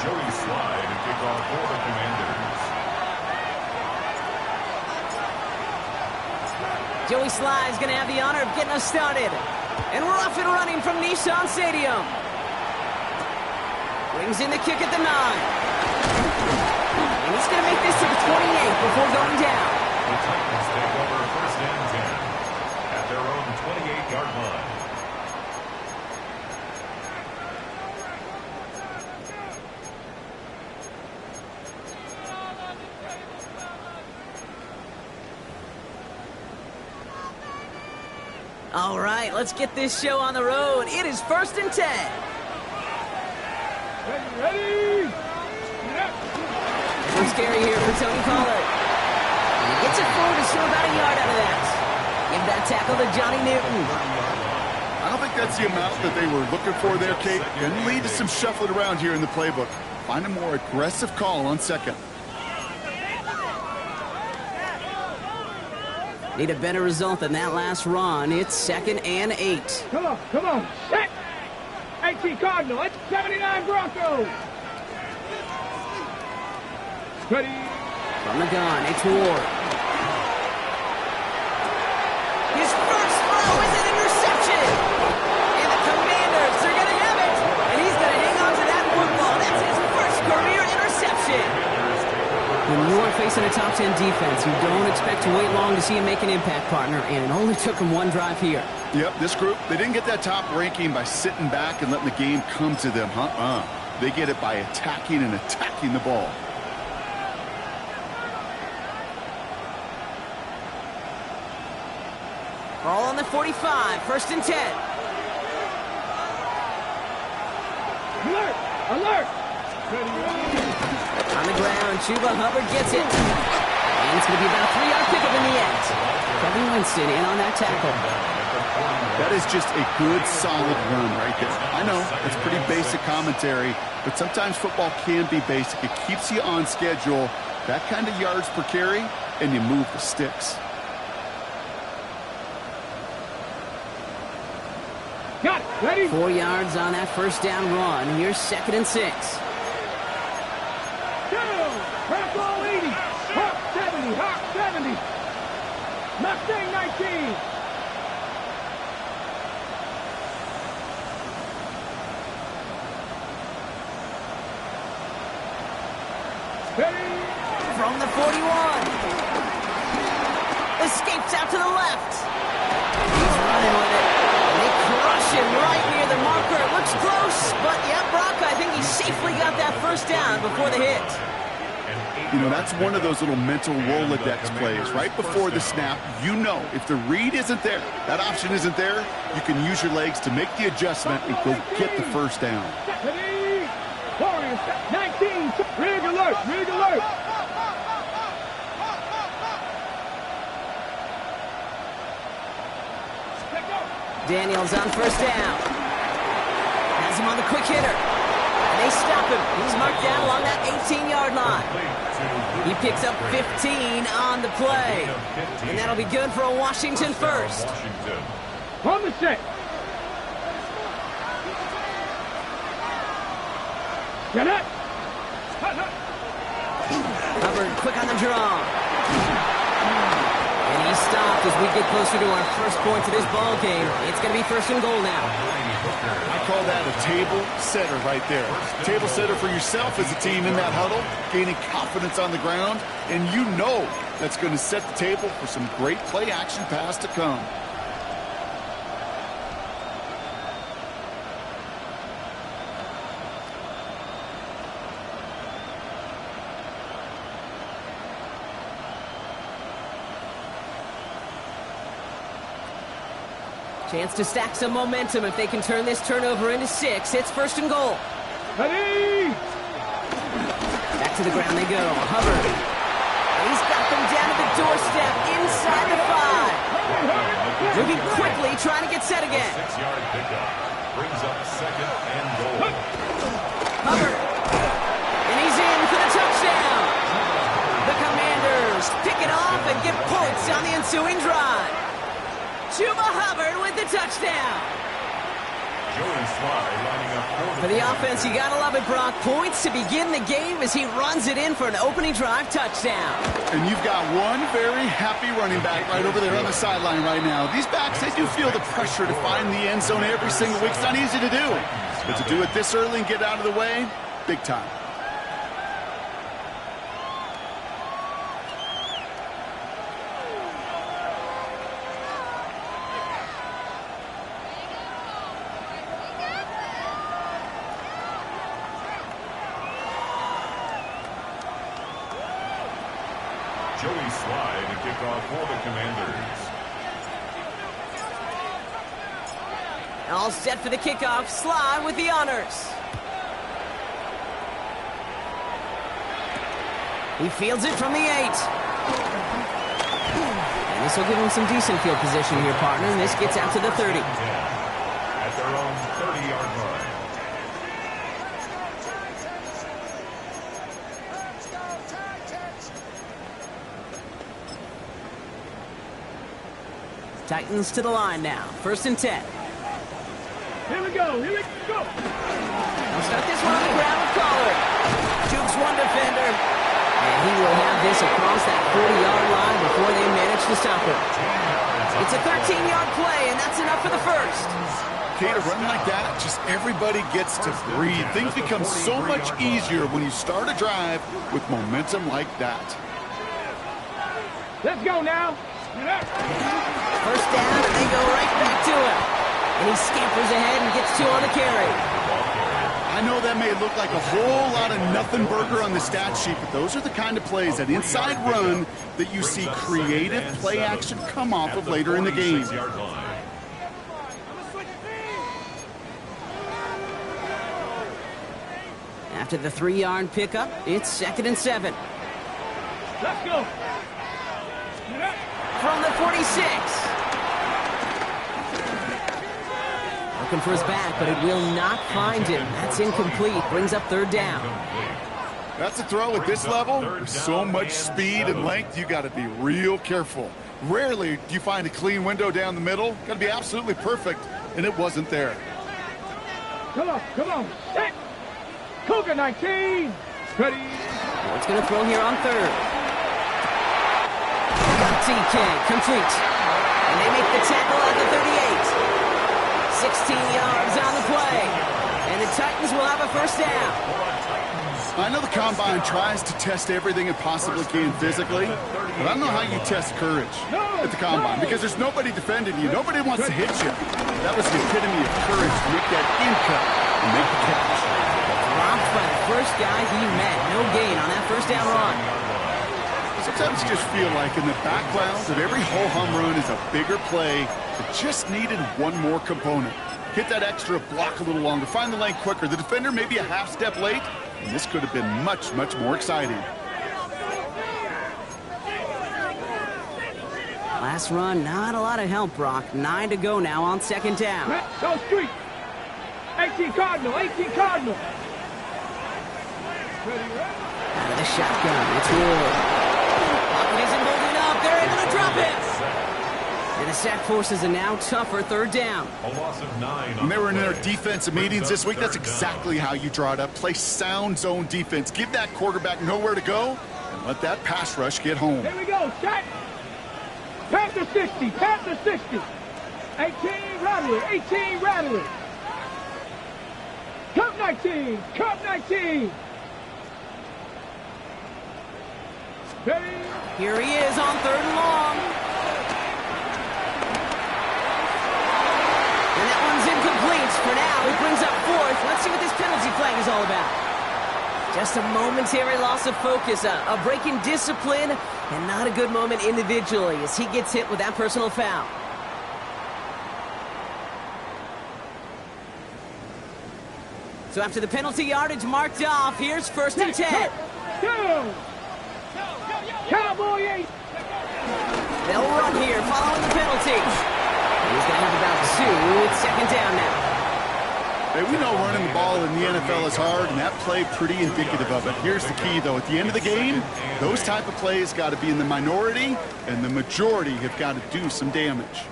Joey Slide to kick off for the Commanders. Joey Sly's going to have the honor of getting us started. And we're off and running from Nissan Stadium. Brings in the kick at the 9. And he's going to make this to the 28 before going down. The Titans take over first and 10 at their own 28-yard line. All right, let's get this show on the road. It is first and 10. Ready? First carry here for Tony Pollard. And he gets it forward to show about a yard out of that. Give that tackle to Johnny Newton. I don't think that's the amount that they were looking for there, Kate. Going to lead to some shuffling around here in the playbook. Find a more aggressive call on second. Need a better result than that last run. It's second and 8. Come on, set! 18 Cardinal, it's 79 Broncos! Ready? From the gun, it's Ward. His first throw is an interception! And the Commanders are going to have it! And he's going to hang on to that football. That's his first career interception! When you are facing a top 10 defense, you don't expect to wait long to see him make an impact, partner, and it only took him one drive here. Yep, this group, they didn't get that top ranking by sitting back and letting the game come to them, They get it by attacking and attacking the ball. Ball on the 45, first and 10. Alert! Alert! On the ground, Chuba Hubbard gets it. And it's going to be about a 3-yard pickup in the end. Kevin Winston in on that tackle. That is just a good, solid run right there. I know, it's pretty basic commentary, but sometimes football can be basic. It keeps you on schedule, that kind of yards per carry, and you move the sticks. Got it! Ready? 4 yards on that first down run. Here's second and 6. Crack all 80. Hawk 70. Hawk 70. Mustang 19. Ready? From the 41. Escapes out to the left. He's running with it. And they crush him right near the marker. It looks close, but yeah, Brock, I think he safely got that first down before the hit. You know, that's one of those little mental Rolodex plays. Right before the snap, you know if the read isn't there, that option isn't there, you can use your legs to make the adjustment and go get the first down. Ready? 19. Rig alert. Rig alert. Daniels on first down. Has him on the quick hitter. And they stop him. He's marked down along that 18-yard line. He picks up 15 on the play. And that'll be good for a Washington first. On the set. Get it. Hubbard quick on the draw. And he's stopped as we get closer to our first points of this ball game. It's going to be first and goal now. I call that a table setter right there. Table setter for yourself as a team in that huddle, gaining confidence on the ground, and you know that's going to set the table for some great play action pass to come. Chance to stack some momentum if they can turn this turnover into 6. It's first and goal. Ready? Back to the ground they go. Hubbard. And he's got them down at the doorstep inside the 5. Moving quickly, trying to get set again. 6-yard pickup brings up second and goal. Hubbard. And he's in for the touchdown. The Commanders pick it off and get points on the ensuing drive. Chuba Hubbard with the touchdown. Joey Slide lining up For the offense, you gotta love it, Brock. Points to begin the game as he runs it in for an opening drive touchdown. And you've got one very happy running back right over there on the sideline right now. These backs, they do feel the pressure to find the end zone every single week. It's not easy to do. But to do it this early and get out of the way, big time. Joey Slide to kick off for the Commanders. All set for the kickoff. Slide with the honors. He fields it from the 8. And this will give him some decent field position here, partner. And this gets out to the 30. At their own 30-yard line. Titans to the line now. 1st and 10. Here we go. Here we go. They'll start this one on the ground with Pollard. Jukes one defender. And he will have this across that 40-yard line before they manage to stop him. It's a 13-yard play, and that's enough for the first. Okay, to run like that, just everybody gets to breathe. Things become so much easier when you start a drive with momentum like that. Let's go now. First down, and they go right back to him. And he scampers ahead and gets 2 on the carry. I know that may look like a whole lot of nothing burger on the stat sheet, but those are the kind of plays, that inside run, that you see creative play action come off of later in the game. After the 3-yard pickup, it's 2nd and 7. Let's go. From the 46. Looking for his back, but it will not find him. That's incomplete. Brings up 3rd down. That's a throw at this level. There's so much speed and length, you got to be real careful. Rarely do you find a clean window down the middle. Got to be absolutely perfect, and it wasn't there. Come on, come on. Set. Cougar 19. Ready. What's going to throw here on 3rd? TK complete. And they make the tackle at the 38. 16 yards on the play. And the Titans will have a 1st down. I know the Combine tries to test everything it possibly can physically, but I don't know how you test courage at the Combine, because there's nobody defending you. Nobody wants to hit you. That was the epitome of courage to make that in-cut and make the catch. Dropped by the first guy he met. No gain on that 1st down run. Sometimes you just feel like in the background of every ho-hum run is a bigger play that just needed one more component. Hit that extra block a little longer, find the lane quicker. The defender may be a half step late, and this could have been much, much more exciting. Last run, not a lot of help, Brock. 9 to go now on 2nd down. Go street. 18 Cardinal, 18 Cardinal. Out of the shotgun, it's Ward. Pocket isn't holding up. They're able to drop it. And the sack forces a now tougher 3rd down. A loss of 9. When they were in their defensive meetings this week, that's exactly how you draw it up. Play sound zone defense. Give that quarterback nowhere to go, and let that pass rush get home. Here we go, shot. Panther 60, Panther 60. 18 Rattler, 18 Rattler. Cup 19, Cup 19. Ready? Here he is on 3rd and long. And that one's incomplete. For now, he brings up 4th. Let's see what this penalty flag is all about. Just a momentary loss of focus, a break in discipline, and not a good moment individually as he gets hit with that personal foul. So after the penalty yardage marked off, here's 1st and 10. Go! Cowboy 8. They'll run here following the penalty. He's going to have about 2. It's 2nd down now. Hey, we know running the ball in the NFL is hard, and that play pretty indicative of it. Here's the key, though. At the end of the game, those type of plays got to be in the minority, and the majority have got to do some damage.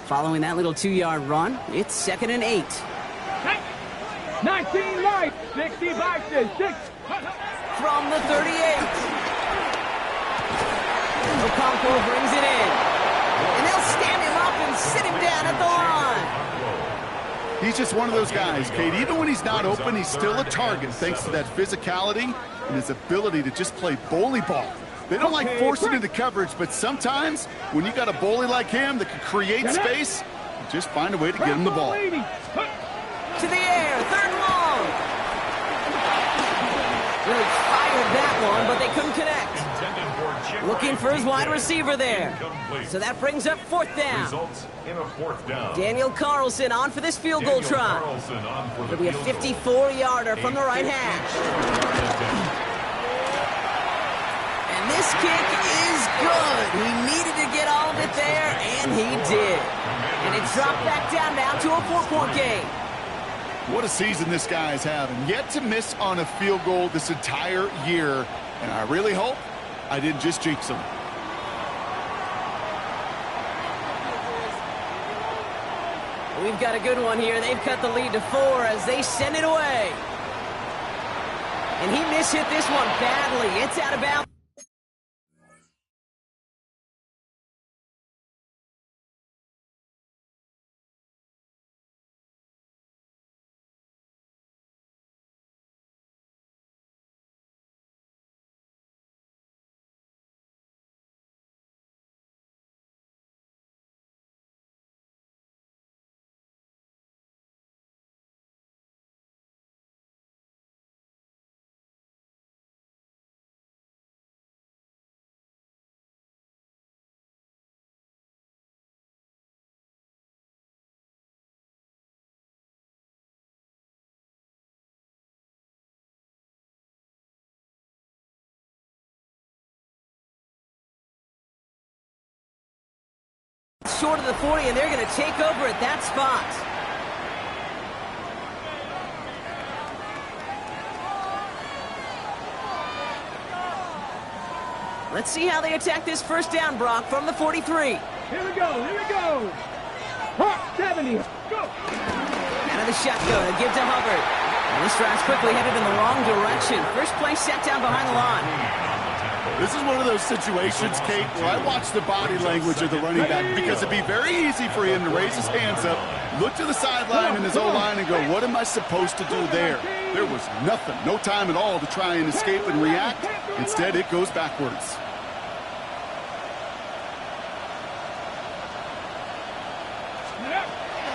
Following that little 2-yard run, it's 2nd and 8. 19 life. 60 Bison. 6. From the 38. Okonkwo brings it in. And they'll stand him up and sit him down at the line. He's just one of those guys, Kate. Even when he's not open, he's still a target thanks to that physicality and his ability to just play bully ball. They don't like forcing into coverage, but sometimes when you got a bully like him that can create space, just find a way to get him the ball. To the air, third and long. Really fired that one, but they couldn't connect. Looking for his wide receiver there. So that brings up fourth down. Results in a fourth down. Daniel Carlson on for this field goal try. It'll be a 54-yarder from the right hash. And this kick is good. He needed to get all of it there, and he did. And it dropped back down now to a 4-point game. What a season this guy is having. Yet to miss on a field goal this entire year. And I really hope I didn't just jinx him. We've got a good one here. They've cut the lead to 4 as they send it away. And he mishit this one badly. It's out of bounds. Short of the 40, and they're going to take over at that spot. Let's see how they attack this first down, Brock, from the 43. Here we go. Here we go. Hawk 70. Go. Out of the shotgun, give to Hubbard. And this drive's quickly headed in the wrong direction. First play set down behind the line. This is one of those situations, Kate, where I watch the body language of the running back because it'd be very easy for him to raise his hands up, look to the sideline in his O-line and go, what am I supposed to do there? There was nothing, no time at all to try and escape and react. Instead, it goes backwards.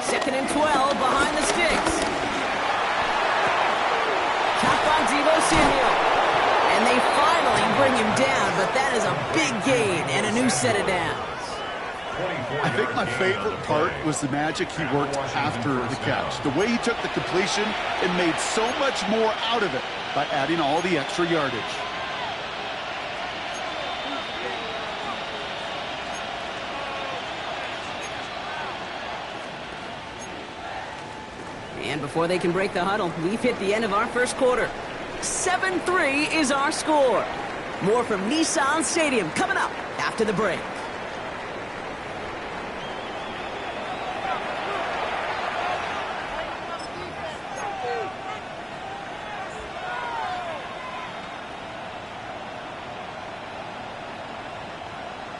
Second and 12 behind the sticks. Caught by Deebo Samuel. And they finally bring him down, but that is a big gain and a new set of downs. I think my favorite part was the magic he worked after the catch. The way he took the completion and made so much more out of it by adding all the extra yardage. And before they can break the huddle, we've hit the end of our first quarter. 7-3 is our score. More from Nissan Stadium coming up after the break.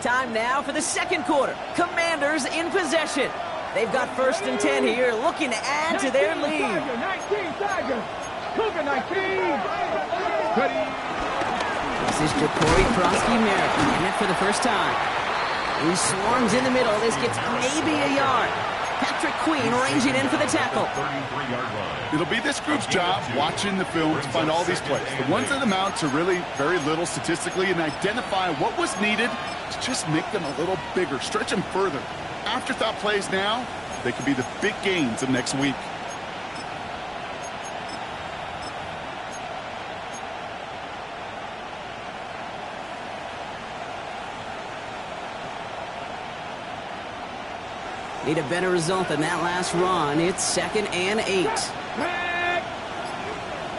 Time now for the second quarter. Commanders in possession. They've got first and 10 here, looking to add to their lead. 19 Tiger. Cougar 19. Ready. This is Jacory Prosky-Merrick in it for the first time. He swarms in the middle. This gets maybe a yard. Patrick Queen ranging in for the tackle. It'll be this group's job watching the film to find all these plays. The ones that amount to really very little statistically and identify what was needed to just make them a little bigger, stretch them further. Afterthought plays now, they could be the big gains of next week. Need a better result than that last run. It's 2nd and 8.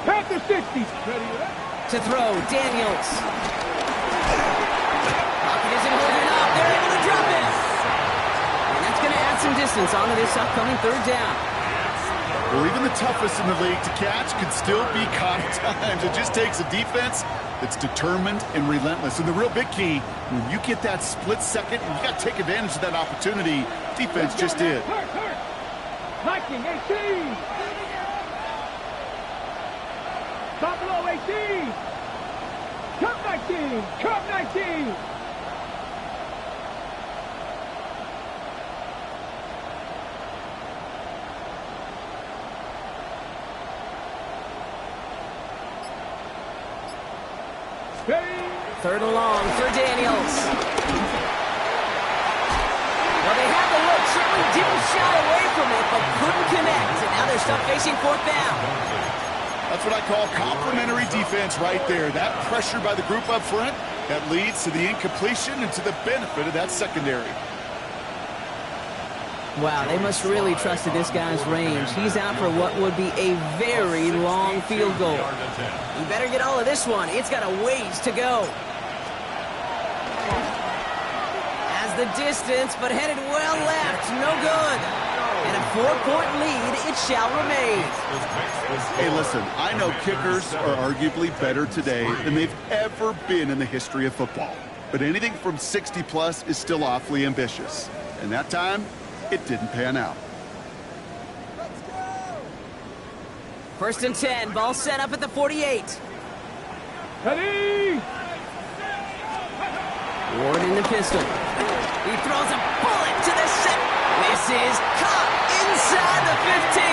Pack the 60. To throw, Daniels. Pocket isn't holding up. They're able to drop it. And that's going to add some distance onto this upcoming third down. Well, even the toughest in the league to catch can still be caught at times. It just takes a defense that's determined and relentless. And the real big key, when you get that split second, you got to take advantage of that opportunity. Defense just did. Viking 18. Top below 18. Cup 19. Cup 19. Third and long for Daniels. Well, they had the look, certainly didn't shy away from it, but couldn't connect. And now they're stuck facing fourth down. That's what I call complimentary defense right there. That pressure by the group up front, that leads to the incompletion and to the benefit of that secondary. Wow, they must really trust in this guy's range. He's out for what would be a very long field goal. You better get all of this one. It's got a ways to go. As the distance, but headed well left. No good. And a 4-point lead, it shall remain. Hey, listen, I know kickers are arguably better today than they've ever been in the history of football. But anything from 60-plus is still awfully ambitious. And that time, it didn't pan out. First and 10, ball set up at the 48. Ready? Ward in the pistol. He throws a bullet to the set. This is caught inside the 15.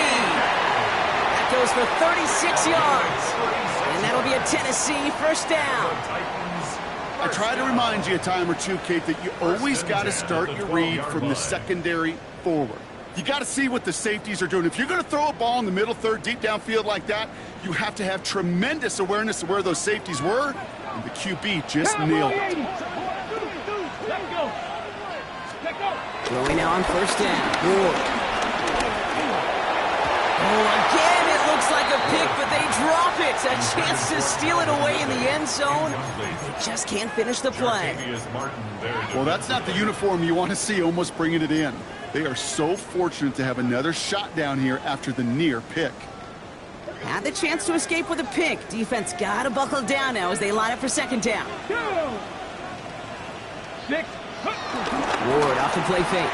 That goes for 36 yards. And that'll be a Tennessee first down. I try to remind you a time or two, Kate, that you always got to start your read from the secondary forward. You got to see what the safeties are doing. If you're going to throw a ball in the middle third, deep downfield like that, you have to have tremendous awareness of where those safeties were, and the QB just nailed it. Throwing now on first down. Ward. Oh, again, it looks like a pick, but they drop it. A chance to steal it away in the end zone. They just can't finish the play. Well, that's not the uniform you want to see almost bringing it in. They are so fortunate to have another shot down here after the near pick. Had the chance to escape with a pick. Defense got to buckle down now as they line up for second down. 6. Ward off the play fake.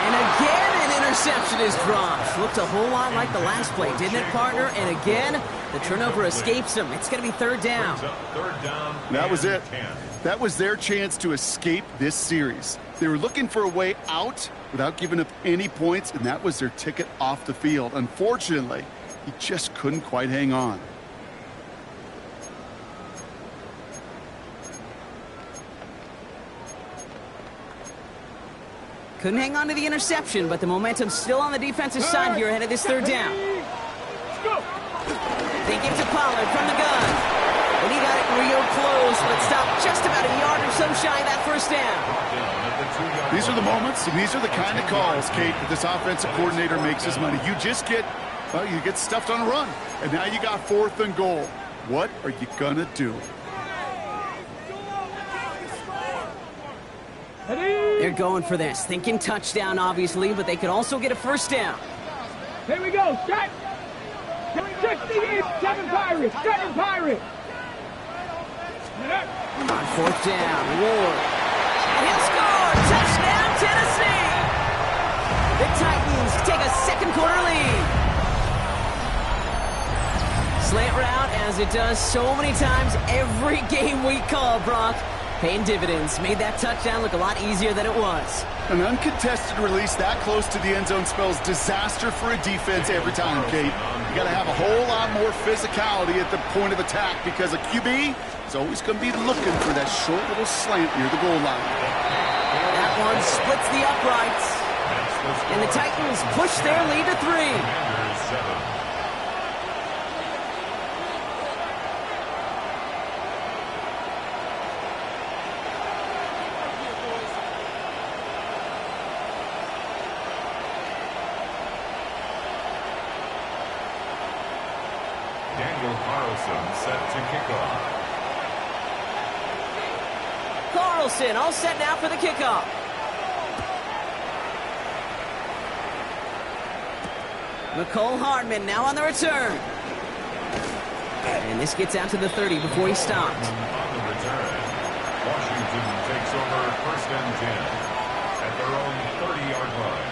And again, an interception is dropped. Looked a whole lot like the last play, didn't it, partner? And again, the turnover escapes them. It's going to be third down. That was it. That was their chance to escape this series. They were looking for a way out without giving up any points, and that was their ticket off the field. Unfortunately, he just couldn't quite hang on. Couldn't hang on to the interception, but the momentum's still on the defensive side here ahead of this third down. They give to Pollard from the gun. And he got it real close, but stopped just about a yard or so shy of that first down. These are the moments, and these are the kind of calls, Kate, that this offensive coordinator makes his money. You just get, well, you get stuffed on a run. And now you got 4th and goal. What are you going to do? They're going for this, thinking touchdown, obviously, but they could also get a first down. Here we go. Set. 68. 7 Pirates. 7 Pirates. On fourth down, Ward. And he'll score! Touchdown, Tennessee! The Titans take a second quarter lead. Slant route, as it does so many times every game we call, Brock. Paying dividends. Made that touchdown look a lot easier than it was. An uncontested release that close to the end zone spells disaster for a defense every time, Kate. You got to have a whole lot more physicality at the point of attack because a QB is always going to be looking for that short little slant near the goal line. That one splits the uprights. And the Titans push their lead to 3. Set to kick off. Carlson all set now for the kickoff. McCole Hardman now on the return. And this gets out to the 30 before he stopped. On the return, Washington takes over 1st and 10 at their own 30-yard line.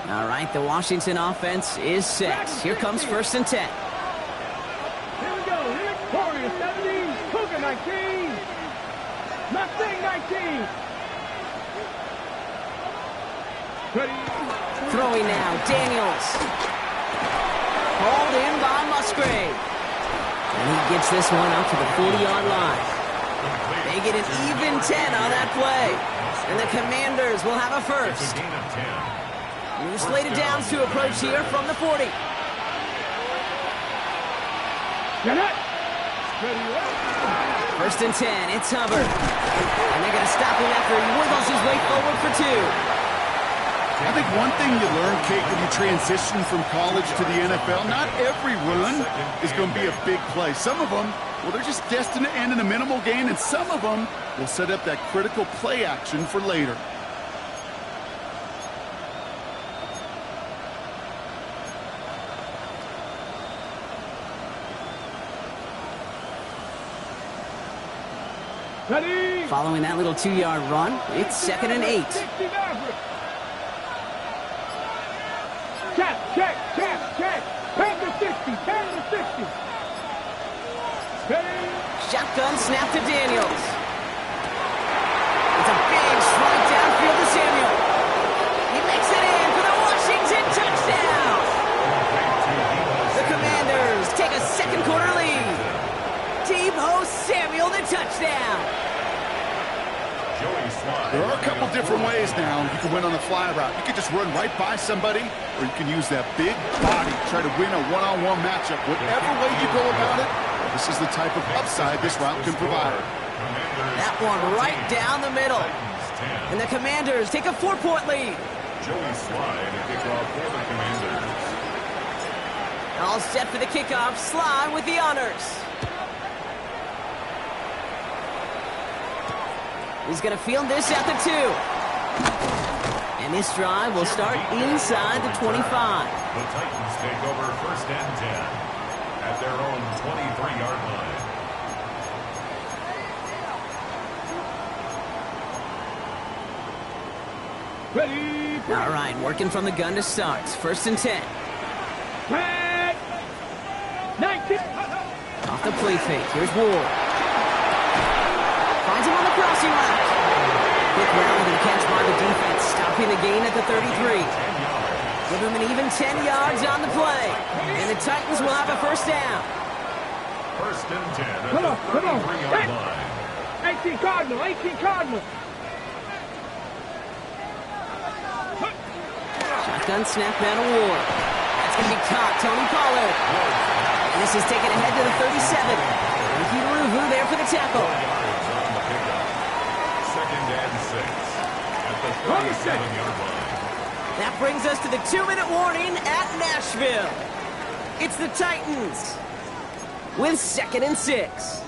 All right, the Washington offense is set. Here comes 1st and 10. Here we go. Warriors 17, Cougar 19. Mustang 19. Ready. Throwing now, Daniels. Hauled in by Musgrave. And he gets this one out to the 40-yard line. They get an even 10 on that play. And the Commanders will have a first. It's a gain of 10. New slated downs to approach here from the 40. Get it. Ready. 1st and 10, it's Hubbard. And they're going to stop him after he wiggles his way forward for 2. I think one thing you learn, Kate, when you transition from college to the NFL, not every run is going to be a big play. Some of them, well, they're just destined to end in a minimal gain, and some of them will set up that critical play action for later. Ready. Following that little 2-yard run, it's 2nd and 8. Check. Panther 60. Panther 60. Ready. Shotgun snap to Daniels. It's a big strike downfield to Samuel. He makes it in for the Washington touchdown. The Commanders take a second quarter lead. Deebo Samuel the touchdown. There are a couple different ways now. You can win on the fly route. You can just run right by somebody, or you can use that big body, try to win a one-on-one matchup. Whatever way you go about it, this is the type of upside this route can provide. That one right down the middle. And the Commanders take a 4-point lead. Joey Slye to kick off for the Commanders. All set for the kickoff. Slye with the honors. He's going to field this at the 2. And this drive will start inside the 25. The Titans take over 1st and 10 at their own 23-yard line. Ready. All right, working from the gun to start. 1st and 10. Back. 19. Off the play fake. Here's Ward. Finds him on the crossing route. Quick round and catch by the defense, stopping the gain at the 33. Give him an even 10 yards on the play. And the Titans will have a 1st down. 1st and 10 at Come the on. 33-yard line. 18 Cardinal. 18 Cardinal. Shotgun snap down to Ward. That's going to be caught. Tony Pollard. And this is taken ahead to the 37. And Hiruhu there for the tackle. 2nd and 6 at the 37-yard line. That brings us to the 2-minute warning at Nashville. It's the Titans with 2nd and 6.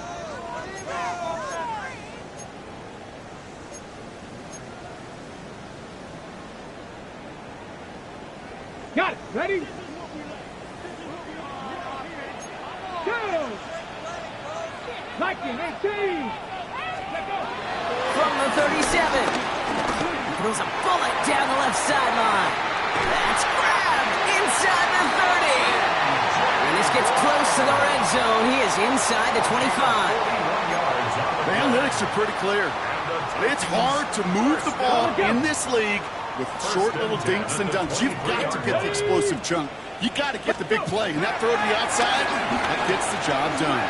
Got it. Ready. Go. 19, 18. From the 37. Throws a bullet down the left sideline. That's grabbed inside the 30. And this gets close to the red zone. He is inside the 25. The analytics are pretty clear. It's hard to move the ball in this league with short little dinks and dunks. You've got to get the explosive chunk. You got to get the big play. And that throw to the outside, that gets the job done.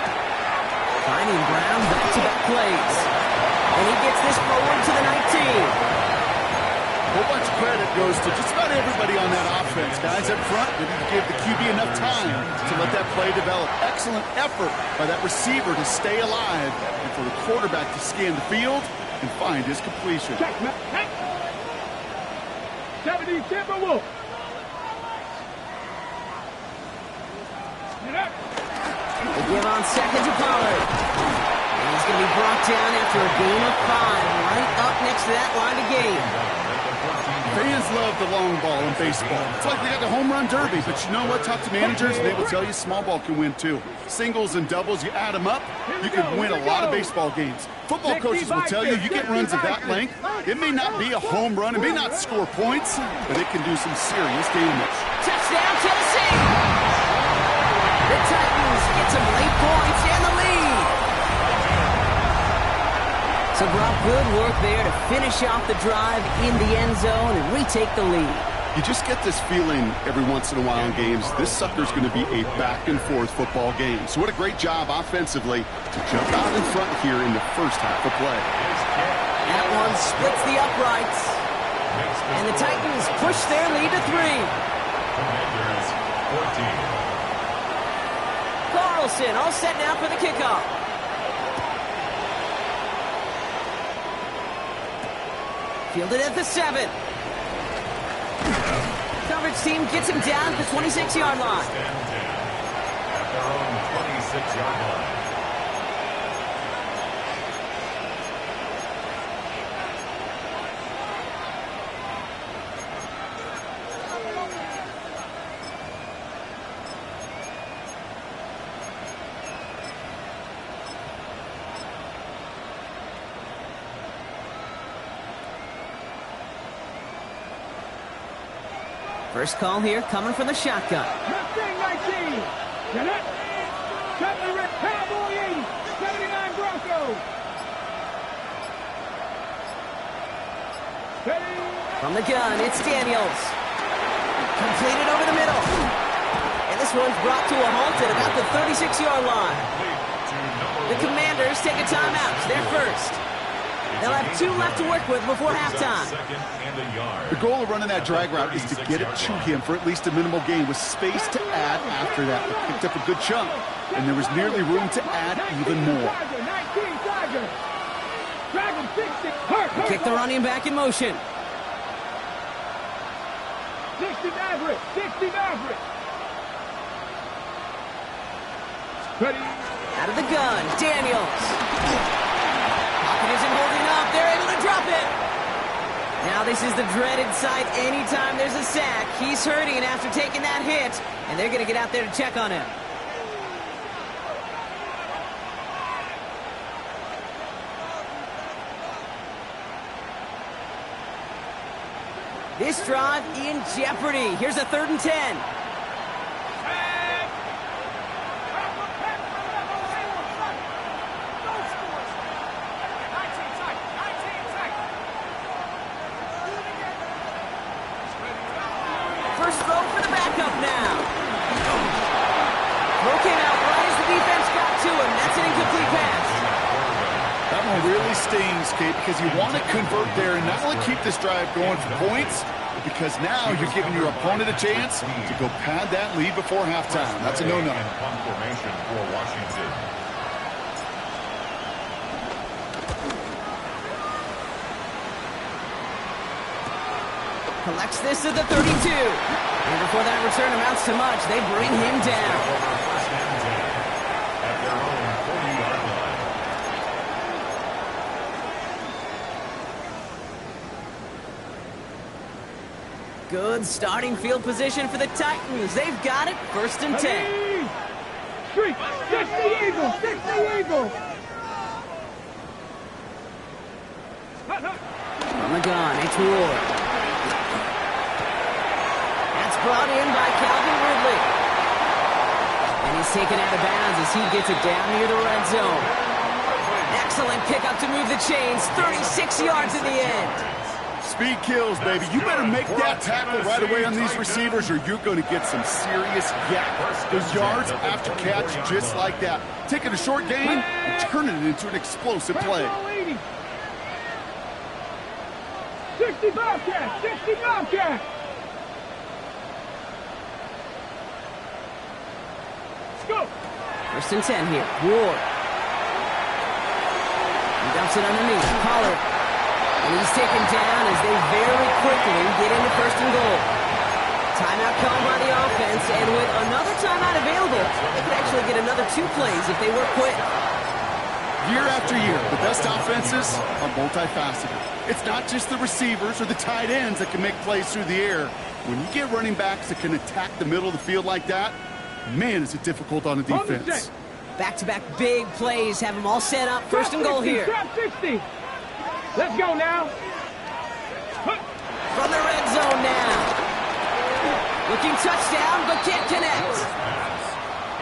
Finding Brown back-to-back plays. And he gets this forward to the 19. A whole bunch of credit goes to just about everybody on that offense. Guys up front, they need to give the QB enough time to let that play develop. Excellent effort by that receiver to stay alive and for the quarterback to scan the field and find his completion. Check, man. 70 Timberwolves. They give on 2nd to Pollard. down after a gain of 5, right up next to that line of game. Fans love the long ball in baseball. It's like they got the home run derby, but you know what? Talk to managers, and they will tell you small ball can win too. Singles and doubles, you add them up, you can win a lot of baseball games. Football coaches will tell you, you get runs of that length, it may not be a home run, it may not score points, but it can do some serious damage. Touchdown, Tennessee! The Titans get some late points and the lead. So, Brock, good work there to finish off the drive in the end zone and retake the lead. You just get this feeling every once in a while in games, this sucker's going to be a back-and-forth football game. So what a great job offensively to jump out in front here in the first half of play. That one splits the uprights. And the Titans push their lead to 3. Commanders 14. Carlson all set now for the kickoff. Fielded at the 7. Coverage team gets him down at the 26-yard line. At their own 26-yard line. First call here coming from the shotgun. Mustang 19. Jeanette. Cutler Rick Cowboy 80. 79 Broncos. Ready. From the gun, it's Daniels. Completed over the middle. And this one's brought to a halt at about the 36-yard line. The Commanders take a timeout. They're first. They'll have 2 left to work with before halftime. The goal of running that drag route is to get it to him for at least a minimal gain with space to add after that. They picked up a good chunk, and there was nearly room to add even more. Kick the running back in motion. 60 Maverick. 60 Maverick. Ready. Out of the gun, Daniels. Pocket isn't holding up. They're able to drop it. Now this is the dreaded sight anytime there's a sack. He's hurting after taking that hit, and they're going to get out there to check on him. This drive in jeopardy. Here's a 3rd and 10. First throw for the backup now. Throw came out right as the defense got to him. That's an incomplete pass. That one really stings, Kate, because you want to convert there and not only keep this drive going for points, because now you're giving your opponent a chance to go pad that lead before halftime. That's a no-no. Punt formation for Washington. Collects this at the 32. And before that return amounts to much, they bring him down. First and 10 at their own 40-yard line. Good starting field position for the Titans. They've got it. 1st and 10. Street. 60 Eagles. 60 Eagles. From the gun, it's Ward. Brought in by Calvin Ridley. And he's taken out of bounds as he gets it down near the red zone. Excellent pickup to move the chains. 36 yards in the end. Speed kills, baby. You better make that tackle right away on these receivers or you're going to get some serious gap. Those yards after catch just like that. Taking a short gain and turning it into an explosive play. 60 Bobcats. 60 Bobcats. Go. 1st and 10 here. Ward. He dumps it underneath. Pollard. And he's taken down as they very quickly get into 1st and goal. Timeout called by the offense, and with another timeout available, they could actually get another 2 plays if they work quick. Year after year, the best offenses are multifaceted. It's not just the receivers or the tight ends that can make plays through the air. When you get running backs that can attack the middle of the field like that, man, is it difficult on the defense. Back-to-back big plays have them all set up. First and goal here. Trap 60. Let's go now. From the red zone now. Looking touchdown, but can't connect.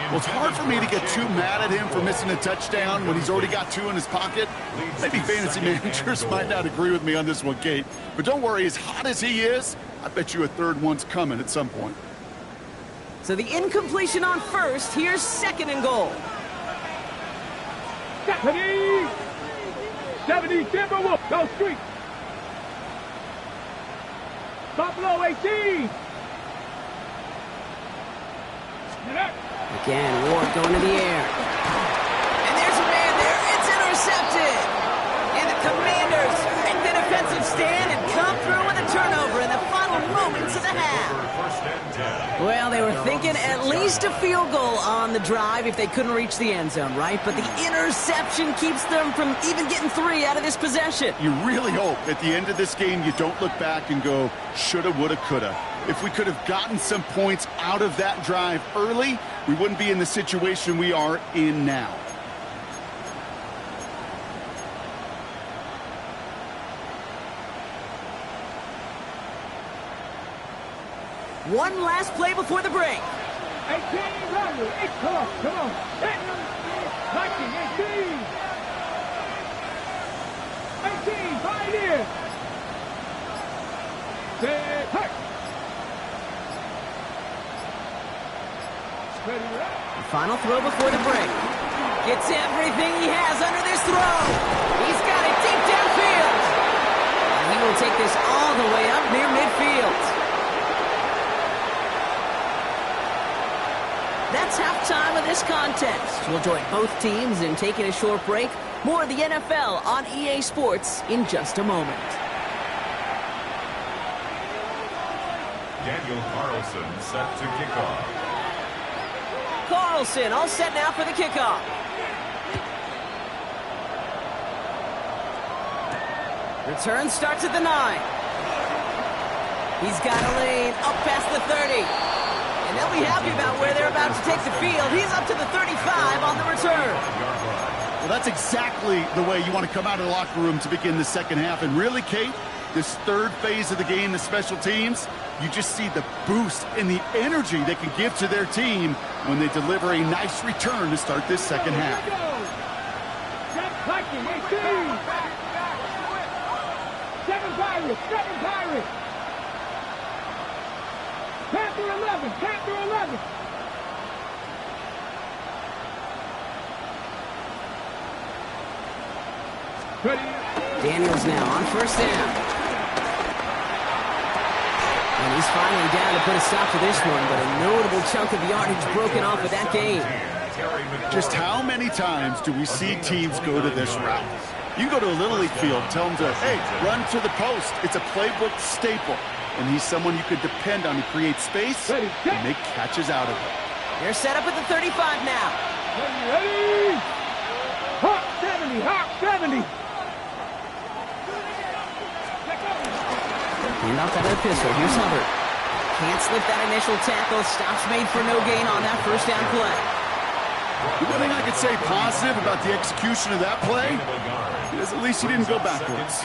Well, it's hard for me to get too mad at him for missing a touchdown when he's already got two in his pocket. Maybe fantasy managers might not agree with me on this one, Kate. But don't worry, as hot as he is, I bet you a third one's coming at some point. So the incompletion on first. Here's second and goal. 70 Timberwolves. Go street. Buffalo 18. Again, Ward going to the air. And there's a man there. It's intercepted. And the Commanders make the defensive stand and come through with a turnover in the final moments of the half. Well, they were thinking at least a field goal on the drive if they couldn't reach the end zone, right? But the interception keeps them from even getting 3 out of this possession. You really hope at the end of this game you don't look back and go, shoulda, woulda, coulda. If we could have gotten some points out of that drive early, we wouldn't be in the situation we are in now. One last play before the break. 18, Robert. Come on. Viking, 18. 18, Pioneer. Set, hurt. The final throw before the break. Gets everything he has under this throw. He's got it deep downfield. And he will take this all the way up near midfield. That's halftime of this contest. We'll join both teams in taking a short break. More of the NFL on EA Sports in just a moment. Daniel Carlson set to kick off. Carlson all set now for the kickoff. Return starts at the 9. He's got a lane up past the 30. And they'll be happy about where they're about to take the field. He's up to the 35 on the return. Well, that's exactly the way you want to come out of the locker room to begin the second half. And really, Kate, this third phase of the game, the special teams, you just see the boost and the energy they can give to their team when they deliver a nice return to start this second half. Viking, 18. 7 Pirates. Panther 11. Daniels now on first down. And he's finally down to put a stop to this one, but a notable chunk of yardage broken off of that game. Just how many times do we see teams go to this route? You go to a Little League field, tell them to, hey, run to the post. It's a playbook staple. And he's someone you could depend on to create space and make catches out of it. They're set up at the 35 now. Ready? Hawk 70. Hand off out of the pistol. Here's Hubbard. Can't slip that initial tackle. Stops made for no gain on that first down play. The one thing I could say positive about the execution of that play is at least he didn't go backwards.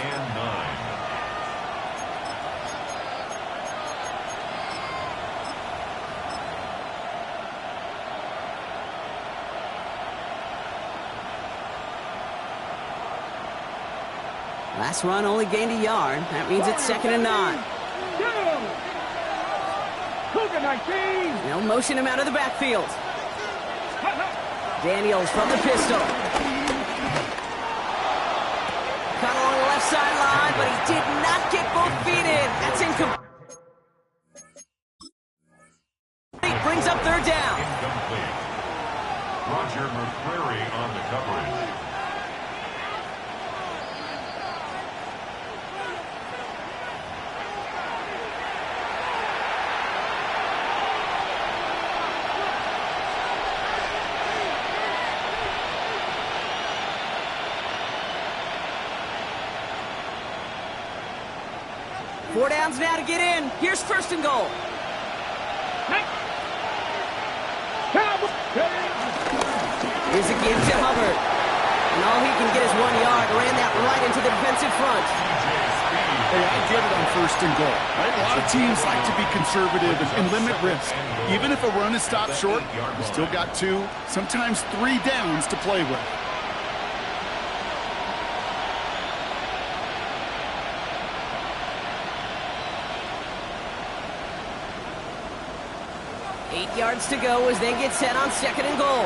Last run only gained a yard. That means it's 2nd and 9. They'll motion him out of the backfield. Daniels from the pistol. Cut along the left sideline, but he did not get both feet in. That's incomplete. Brings up 3rd down. Incomplete. Roger McCreary on the coverage. 4 downs now to get in. Here's first and goal. Here's a give to Hubbard. And all he can get is 1 yard. Ran that right into the defensive front. Hey, I get it on first and goal. Right? A lot of teams like to be conservative and limit risk. Even if a run is stopped short, you still got 2, sometimes 3 downs to play with. Eight yards to go as they get set on second and goal.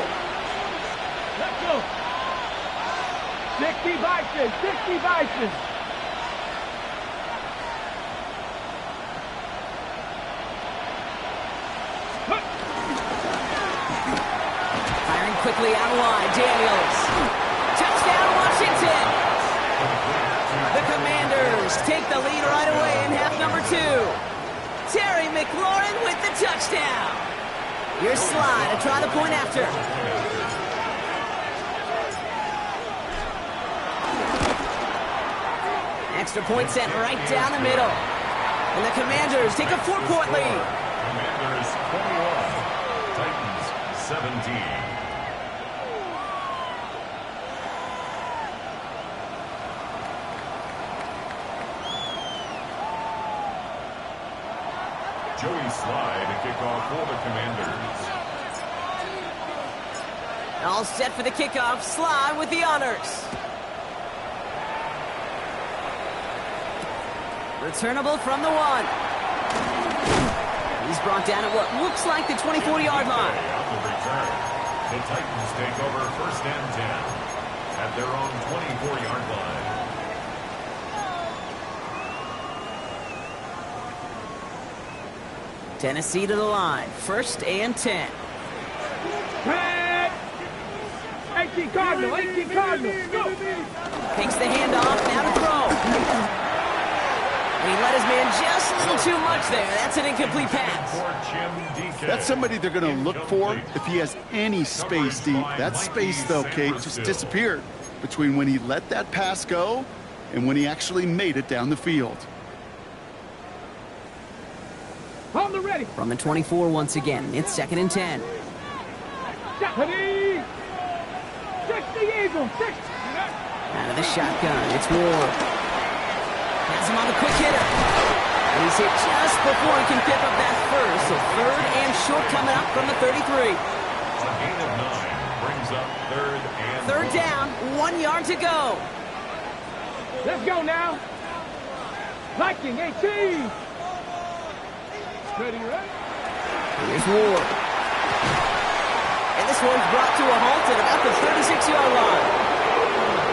Let's go. 60 Bison, 60 Bison. Firing quickly out of line, Daniels. Touchdown, Washington. The Commanders take the lead right away in half number 2. Terry McLaurin with the touchdown. Here's Sly to try the point after. Extra point set right down the middle. And the Commanders take a 4-point lead. Commanders 21, Titans 17. Joey Sly to kick off for the Commanders. All set for the kickoff. Sly with the honors. Returnable from the 1. He's brought down at what looks like the 24-yard line. On the return, the Titans take over first and 10 at their own 24-yard line. Tennessee to the line. First and 10. 18 Cardinal, 18 Cardinal. Go. Takes the handoff. Now to throw. And he let his man just a little too much there. That's an incomplete pass. That's somebody they're going to look for if he has any space deep. That space, though, Kate, just disappeared between when he let that pass go and when he actually made it down the field. On the ready. From the 24 once again. It's second and 10. 60 Eagles, 60. Out of the shotgun. It's Ward. Has him on the quick hitter. And he's hit just before he can pick up that first. So third and short coming up from the 33. A gain of 9 brings up third and Third down, 1 yard to go. Let's go now. Viking, 18. Ready, right? Here's Ward. And this one's brought to a halt at about the 36-yard line.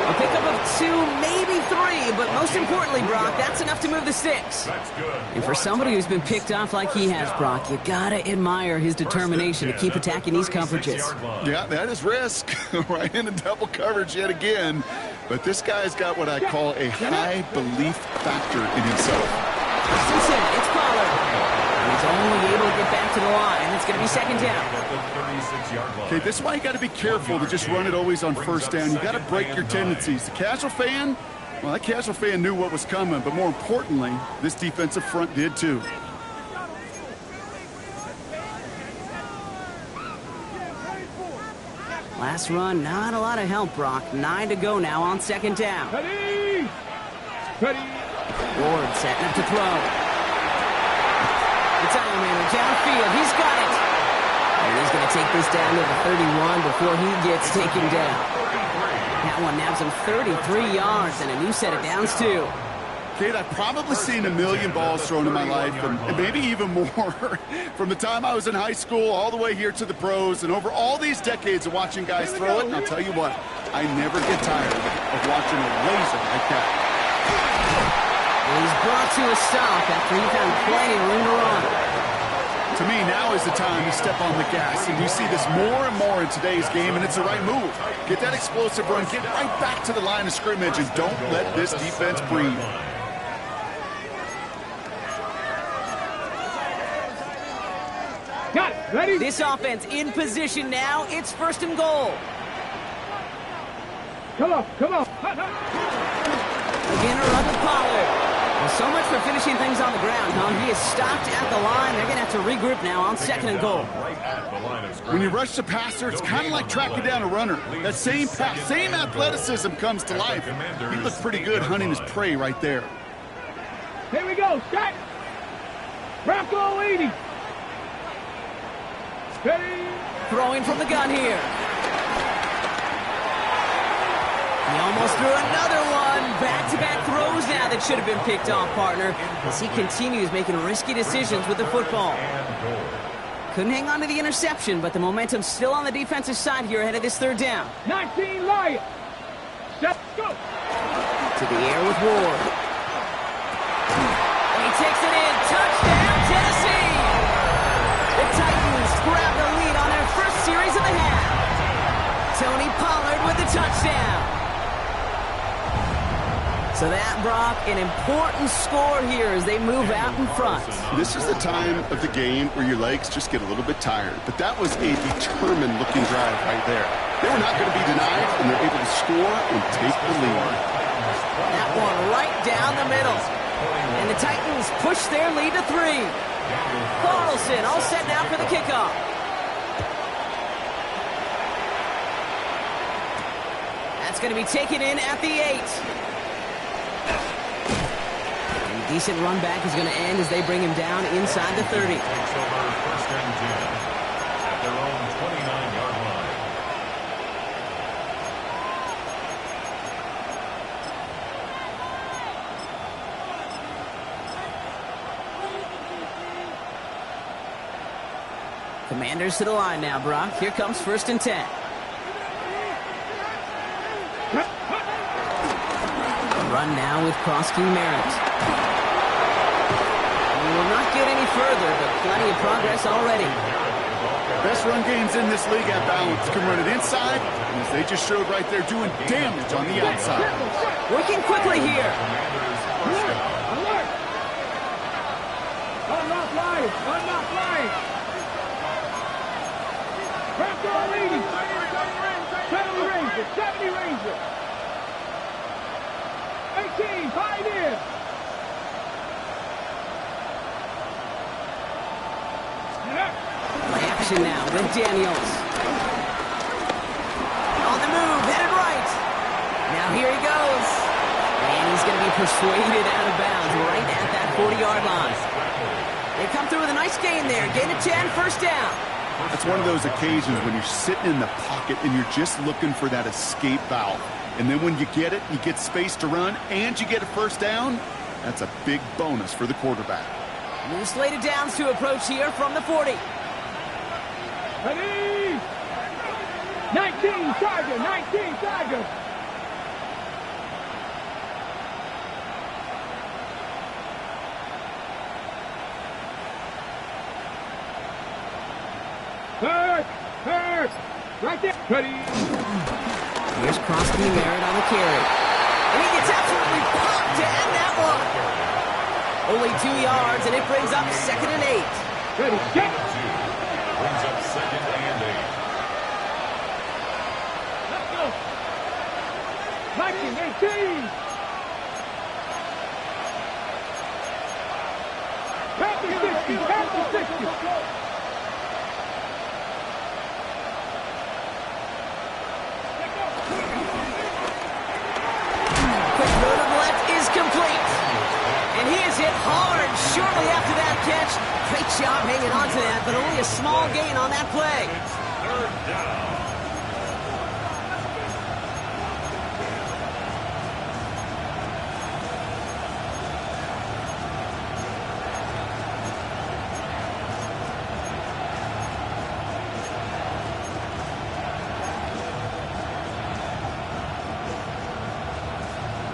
A pickup of 2, maybe 3, but most importantly, Brock, that's enough to move the sticks. that's good. And for somebody who's been picked off like he has, Brock, you gotta admire his determination to keep attacking these coverages. Yeah, that is risk. Right into double coverage yet again. But this guy's got what I call a high belief factor in himself. Hutchinson, it's Pollard. He's only able to get back to the line. It's going to be second down. At the 36-yard line. Okay, this is why you got to be careful to just run it always on first down. You got to break your tendencies. The casual fan, well, that casual fan knew what was coming, but more importantly, this defensive front did too. Last run, not a lot of help, Brock. 9 to go now on second down. Ready. Ready. Ward setting up to throw. It's Alexander downfield. He's got it. And he's going to take this down to the 31 before he gets taken down. That one nabs him 33 yards and a new set of downs, too. Kate, I've probably seen a million balls thrown in my life, and maybe even more, from the time I was in high school all the way here to the pros, and over all these decades of watching guys throw it. And I'll tell you what, I never get tired of watching a laser like that. He's brought to a stop after he found plenty of room to run. To me, now is the time to step on the gas, and you see this more and more in today's game, and it's the right move. Get that explosive run, get right back to the line of scrimmage, and don't let this defense breathe. Got it. Ready. This offense in position now. It's first and goal. Come on, come on. Again, a run with Pollard. Well, so much for finishing things on the ground, huh? He is stopped at the line. They're going to have to regroup now on second and goal. Right at the line of scrimmage. When you rush the passer, it's kind of like tracking down a runner. That same pass, same athleticism comes to life. He looked pretty good hunting his prey right there. Here we go, Scott. Rocco 80. Ready. Throwing from the gun here. He almost threw another one. Back-to-back throws now that should have been picked off, partner, as he continues making risky decisions with the football. Couldn't hang on to the interception, but the momentum's still on the defensive side here ahead of this third down. 19 Lion. Let's go. To the air with Ward. And he takes it in. Touchdown, Tennessee! The Titans grab the lead on their first series of the half. Tony Pollard with the touchdown. So that, Brock, an important score here as they move out in front. This is the time of the game where your legs just get a little bit tired. But that was a determined-looking drive right there. They were not going to be denied, and they're able to score and take the lead. That one right down the middle. And the Titans push their lead to 3. Carlson all set now for the kickoff. That's going to be taken in at the 8. Decent run back is going to end as they bring him down inside the 30. Takes over first and 10 at their own 29-yard line. Commanders to the line now, Brock. Here comes first and 10. Run now with Krosky Merritt. Will not get any further, but plenty of progress already. Best run games in this league at balance. Can run it inside, and as they just showed right there, doing damage on the outside. Working quickly here. Alert! Unlock line! Unlock line! Rocco 80. 70 Ranger! 70 Ranger! 18, 5 in! Play action now with Daniels. On the move, headed right. Now here he goes. And he's going to be persuaded out of bounds right at that 40-yard line. They come through with a nice gain there. Gain of 10, first down. That's one of those occasions when you're sitting in the pocket and you're just looking for that escape valve. And then when you get it, you get space to run, and you get a first down. That's a big bonus for the quarterback. New slate of downs to approach here from the 40. Ready! 19 Tiger! 19 Tiger! Hurt! Right there! Ready! Here's Krosky Merritt on the carry. And he gets absolutely popped to end that one. Only 2 yards, and it brings up second and 8. Ready, get! Brings up second and 8. Let's go! 19, 18! Pass the 60! Pass the 60! Quick throw to the left is complete. And he is hit hard shortly after that catch. Great job hanging on to that, but only a small gain on that play. It's third down.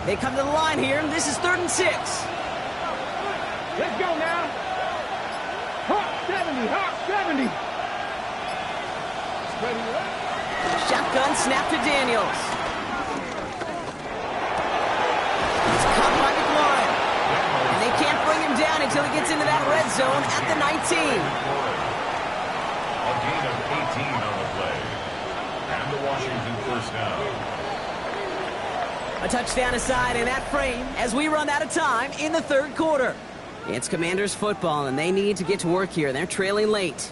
They come to the line here, and this is 3rd and 6. Let's go now! Hawk 70! Hawk 70! Ready, Shotgun snap to Daniels. He's caught by McLaurin. And they can't bring him down until he gets into that red zone at the 19. A gain of 18 on the play. And the Washington first down. A touchdown aside in that frame as we run out of time in the third quarter. It's Commanders football, and they need to get to work here. They're trailing late.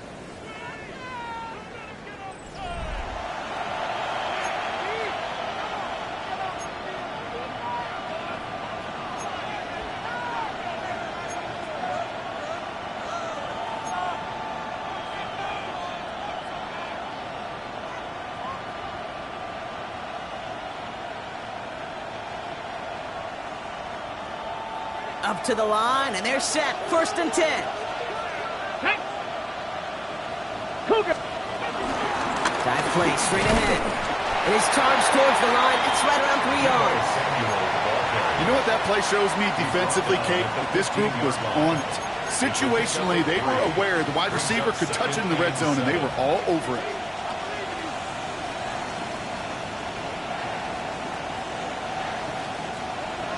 Up to the line, and they're set. 1st and 10. Hey. Cougar. Dive play straight ahead. It is charged towards the line. It's right around 3 yards. You know what that play shows me defensively, Kate? This group was on it. Situationally, they were aware the wide receiver could touch it in the red zone, and they were all over it.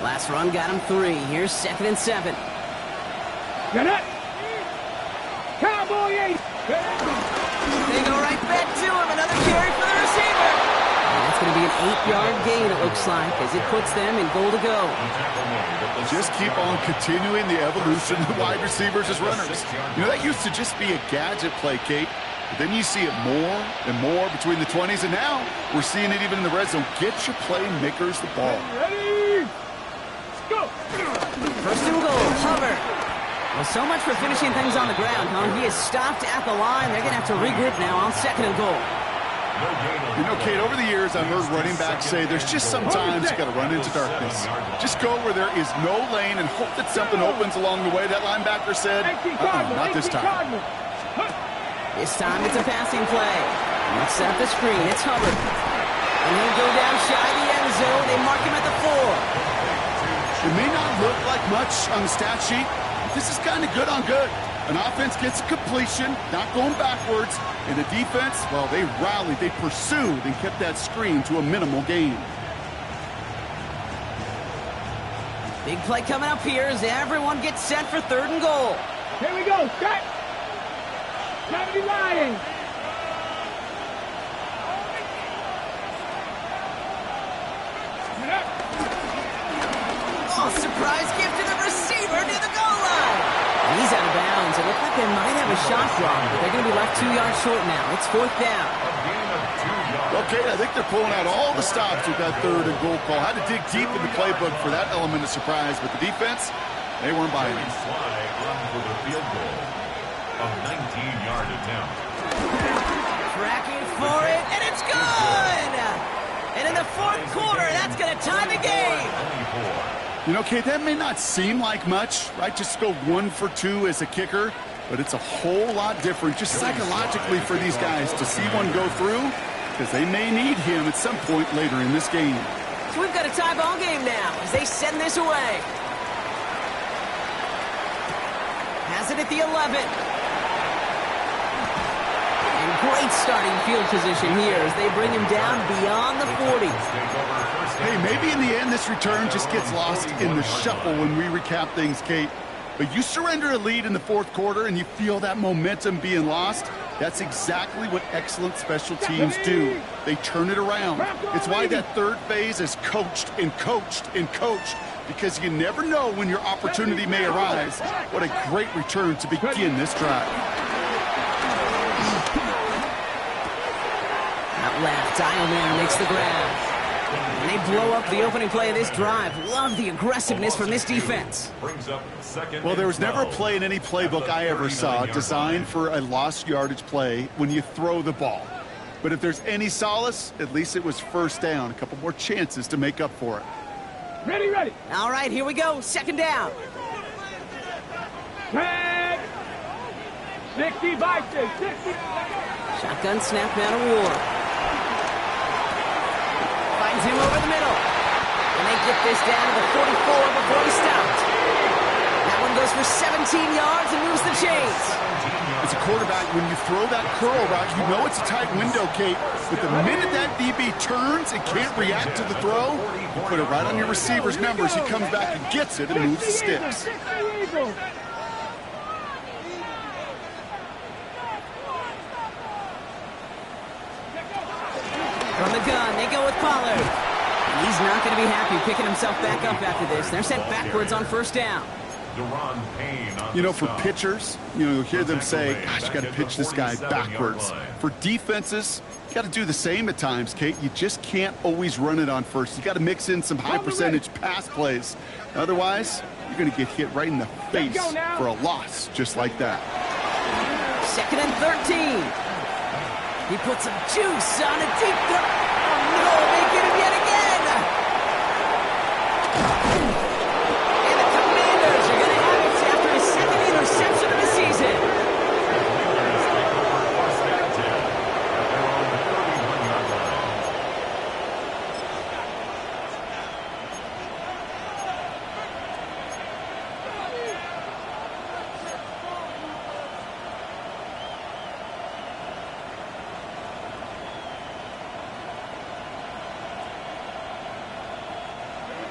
Last run got him 3. Here's 2nd and 7. Get it. Cowboy 8. They go right back to him. Another carry for the receiver. And that's going to be an 8-yard gain, it looks like, as it puts them in goal to go. Just keep on continuing the evolution of the wide receivers as runners. You know, that used to just be a gadget play, Kate. But then you see it more and more between the 20s, and now we're seeing it even in the red zone. Get your playmakers the ball. Ready. Go. 1st and goal, Hubbard. Well, so much for finishing things on the ground, huh? He is stopped at the line. They're going to have to regroup now on 2nd and goal. You know, Kate, over the years, I've heard running backs say there's just sometimes you got to run into darkness. Just go where there is no lane and hope that something opens along the way. That linebacker said, not this time. This time it's a passing play. Let's set up the screen. It's Hubbard. And he'll go down shy of the end zone. They mark him at the 4. It may not look like much on the stat sheet, but this is kind of good on good. An offense gets a completion, not going backwards, and the defense, well, they rallied, they pursued, and kept that screen to a minimal gain. Big play coming up here as everyone gets set for 3rd and goal. Here we go. Set. Time to be lying. Oh, surprise gift to the receiver near the goal line. He's out of bounds. It looked like they might have a shot block, but they're going to be left 2 yards short now. It's 4th down. Okay, I think they're pulling out all the stops with that 3rd and goal call. Had to dig deep in the playbook for that element of surprise, but the defense, they weren't buying it. For the field goal, a 19-yard attempt. Tracking for it, and it's good! And in the 4th quarter, that's going to tie the game. You know, Kate, that may not seem like much, right? Just go 1 for 2 as a kicker, but it's a whole lot different just psychologically for these guys to see one go through, because they may need him at some point later in this game. So we've got a tie ball game now as they send this away. Has it at the 11. And great starting field position here as they bring him down beyond the 40. Hey, maybe in the end this return just gets lost in the shuffle when we recap things, Kate. But you surrender a lead in the 4th quarter and you feel that momentum being lost. That's exactly what excellent special teams do. They turn it around. It's why that 3rd phase is coached and coached and coached, because you never know when your opportunity may arise. What a great return to begin this drive. Out left, Ironman makes the grab. And they blow up the opening play of this drive. Love the aggressiveness from this defense. Well, there was never a play in any playbook I ever saw designed for a lost yardage play when you throw the ball. But if there's any solace, at least it was 1st down. A couple more chances to make up for it. Ready, ready. All right, here we go. 2nd down. Tag. 60 by 60. Shotgun snap now to Ward. Finds him over the middle. And they get this down to the 44 before he stopped. That one goes for 17 yards and moves the chains. As a quarterback, when you throw that curl route, you know it's a tight window, Kate. But the minute that DB turns and can't react to the throw, you put it right on your receiver's numbers. He comes back and gets it and moves the sticks. From the gun, they go with Pollard. And He's not going to be happy picking himself back up after this. They're sent backwards on first down. You know, for pitchers, you'll hear them say, gosh, you got to pitch this guy backwards. For defenses, you got to do the same at times, Kate. You just can't always run it on first. You got to mix in some high percentage pass plays. Otherwise, you're going to get hit right in the face for a loss just like that. 2nd and 13. He puts some juice on a deep throw. Oh, no, they get him yet again. And the Commanders are going to have it after his 2nd interception of the season.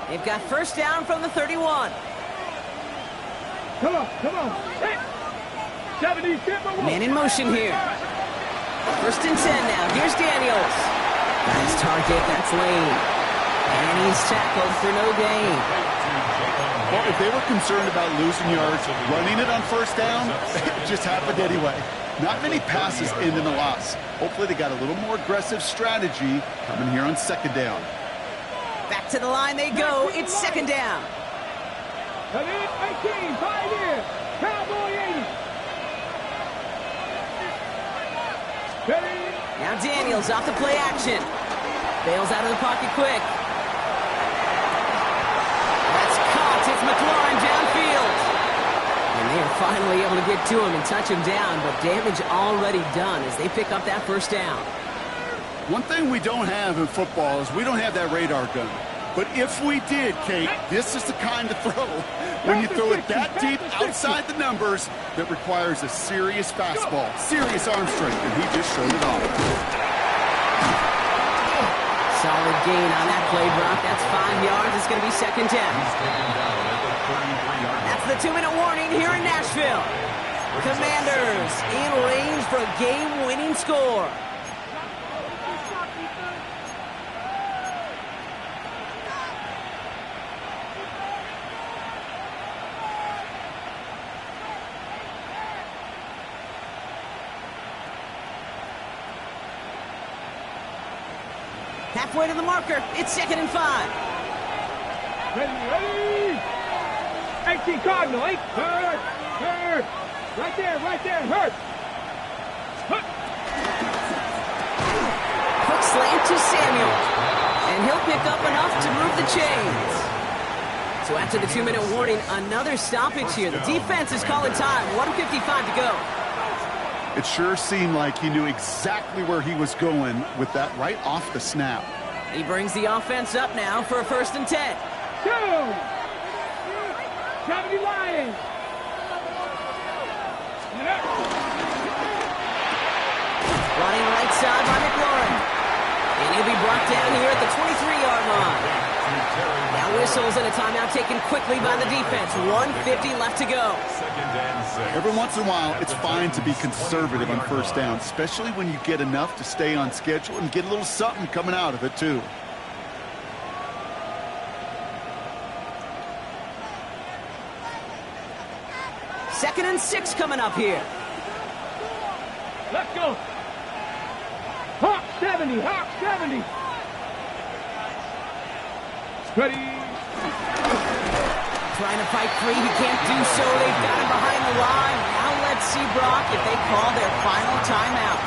They've got first down from the 31. Come on. Hey. 70, Man in motion here. 1st and 10 now. Here's Daniels. Nice target. That's Lane. And he's tackled for no gain. Well, if they were concerned about losing yards, running it on first down, it just happened anyway. Not many passes end in a loss. Hopefully they got a little more aggressive strategy coming here on 2nd down. Back to the line they go. It's 2nd down. 18, 5 in. Cowboy 80. Now Daniels off the play action. Bails out of the pocket quick. That's caught. It's McLaurin downfield. And they are finally able to get to him and touch him down, but damage already done as they pick up that first down. One thing we don't have in football is we don't have that radar gun. But if we did, Kate, this is the kind of throw, when you throw it that deep outside the numbers, that requires a serious fastball, serious arm strength, and he just showed it off. Solid gain on that play, Brock. That's 5 yards. It's going to be 2nd down. That's the 2-minute warning here in Nashville. Commanders in range for a game-winning score. Halfway to the marker. It's 2nd and 5. Ready. 18 Cardinal. Hurt. Right there. Hurt. Quick slant to Samuel. And he'll pick up enough to move the chains. So after the 2-minute warning, another stoppage here. The defense is calling time. 1:55 to go. It sure seemed like he knew exactly where he was going with that right off the snap. He brings the offense up now for a 1st and 10. 70 Lions. Running right side by McLaurin. And he'll be brought down here at the 23-yard line. Now whistles and a timeout taken quickly by the defense. 1:50 left to go. Every once in a while, it's fine to be conservative on first down, especially when you get enough to stay on schedule and get a little something coming out of it, too. Second and 6 coming up here. Let's go. Hawk 70. Ready. Trying to fight free. He can't do so. They've got him behind the line. Now let's see, Brock, if they call their final timeout.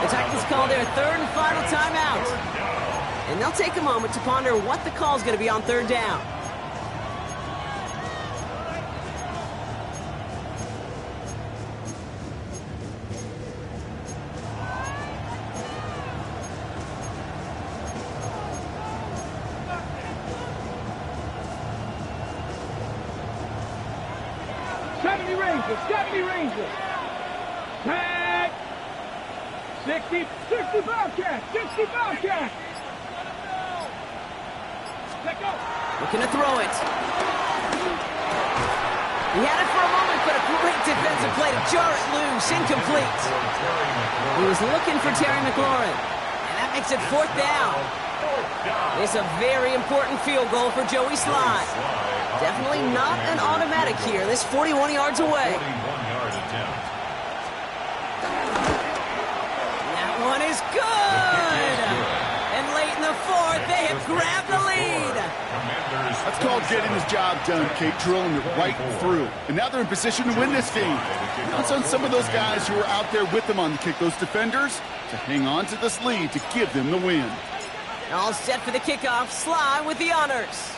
The Titans call their 3rd and final timeout. And they'll take a moment to ponder what the call is going to be on 3rd down. Rangers. Tag. 60 Bobcats. 60 Bobcats. Let go. Looking to throw it. He had it for a moment, but a great defensive play to jar it loose. Incomplete. He was looking for Terry McLaurin. And that makes it 4th down. It's a very important field goal for Joey Sly. Definitely not an automatic here. This 41 yards away. 41-yard attempt. That one is good. And late in the fourth, they have grabbed the lead. That's called getting his job done, Kate, drilling it right through. And now they're in position to win this game. Now it's on some of those guys who are out there with them on the kick, those defenders, to hang on to this lead to give them the win. All set for the kickoff. Sly with the honors.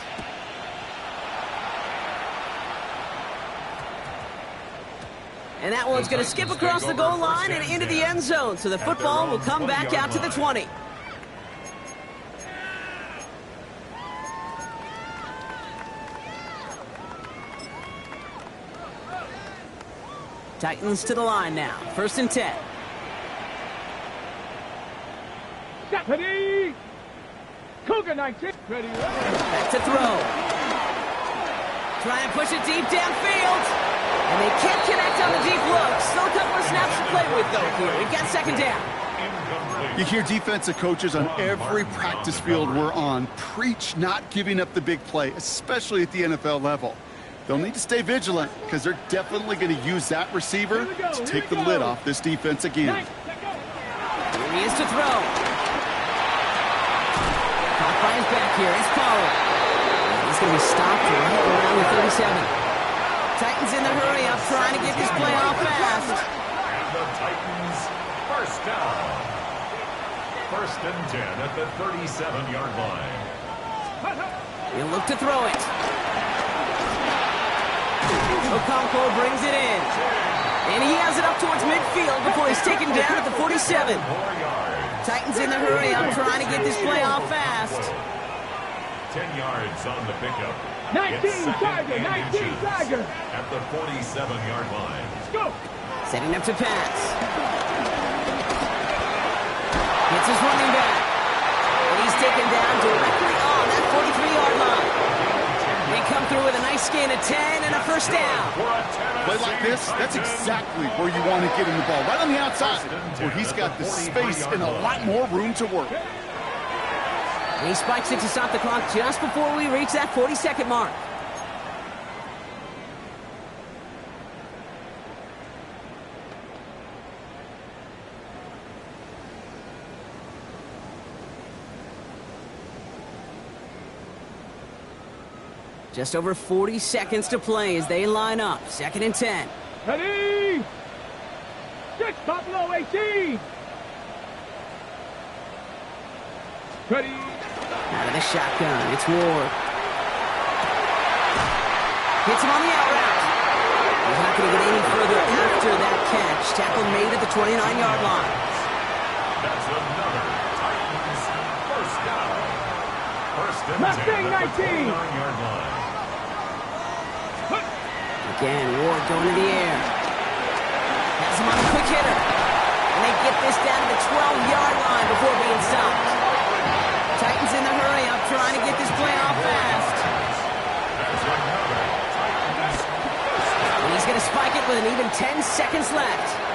And that one's going to skip across the goal line and into the end zone. So the football will come back out to the 20. Titans to the line now. 1st and 10. Ready. Cougar 19. Ready. Back to throw. Try and push it deep downfield. And they can't connect on the deep look. Still a couple of snaps to play with, though, here. We've got 2nd down. You hear defensive coaches on every practice field we're on preach not giving up the big play, especially at the NFL level. They'll need to stay vigilant because they're definitely going to use that receiver to take the lid off this defense again. Here he is to throw. Caught by his back here. It's Pollard. He's going to be stopped right around the 37. Titans in the hurry up, trying to get this play off fast. And the Titans, 1st down. 1st and 10 at the 37-yard line. He'll look to throw it. Okonkwo brings it in. And he has it up towards midfield before he's taken down at the 47. Titans in the hurry up, trying to get this play off fast. 10 yards on the pickup. 19 Tiger, 19 Tiger. At the 47-yard line. Let's go. Setting up to pass. Hits his running back. And he's taken down directly on that 43-yard line. They come through with a nice gain of 10 and a 1st down. Play like this, that's exactly where you want to get him the ball, right on the outside, where he's got the space and a lot more room to work. And he spikes it to stop the clock just before we reach that 40-second mark. Just over 40 seconds to play as they line up. 2nd and 10. Ready. 6 Buffalo 18. Ready. Out of the shotgun, it's Ward. Hits him on the out route. He's not going to get any further after that catch. Tackle made at the 29-yard line. That's another Titans 1st down. 1st and 10 at the 29-yard line. Again, Ward going to the air. Has him on a quick hitter. And they get this down to the 12-yard line before being stopped. Titans in the hurry up, trying to get this play off fast. And he's going to spike it with an even 10 seconds left.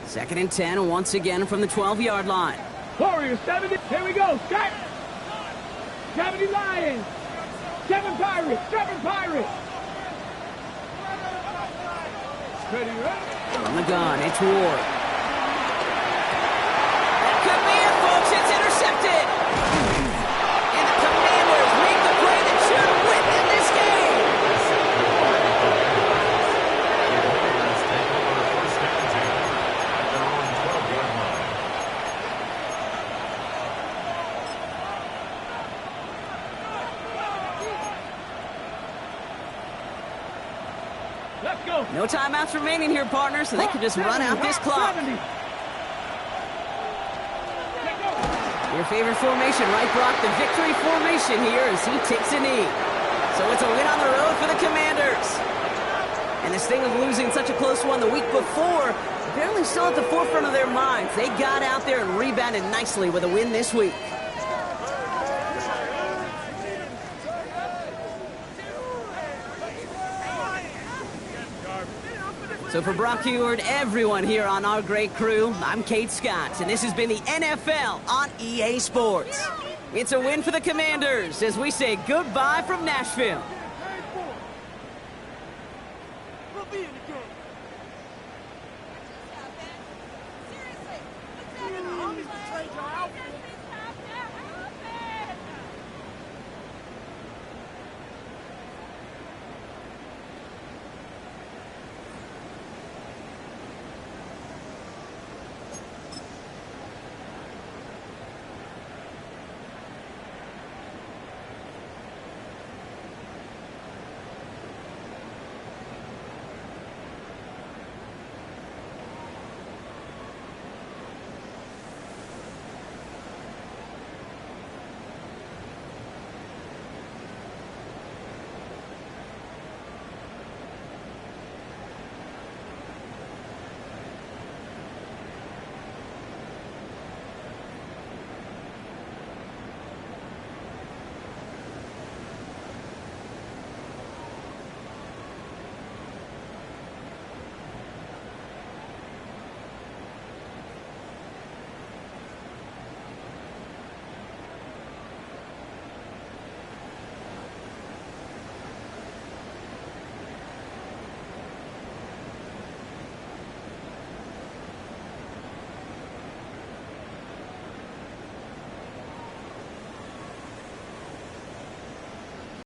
Second and 10, once again from the 12-yard line. Warriors 70. Here we go. Start. 70 Lions. 7 Pirates. 7 Pirates. Ready, ready. On the gun, it's Ward. That could be it, folks. It's intercepted. And the Commanders make the play that should win in this game. Let's go. No timeouts remaining here, partners, so they can just run out this clock. 70. Your favorite formation, right, Brock? The victory formation here as he takes a knee. So it's a win on the road for the Commanders. And this thing of losing such a close one the week before, apparently still at the forefront of their minds. They got out there and rebounded nicely with a win this week. So for Brock Heward, everyone here on our great crew, I'm Kate Scott, and this has been the NFL on EA Sports. It's a win for the Commanders as we say goodbye from Nashville.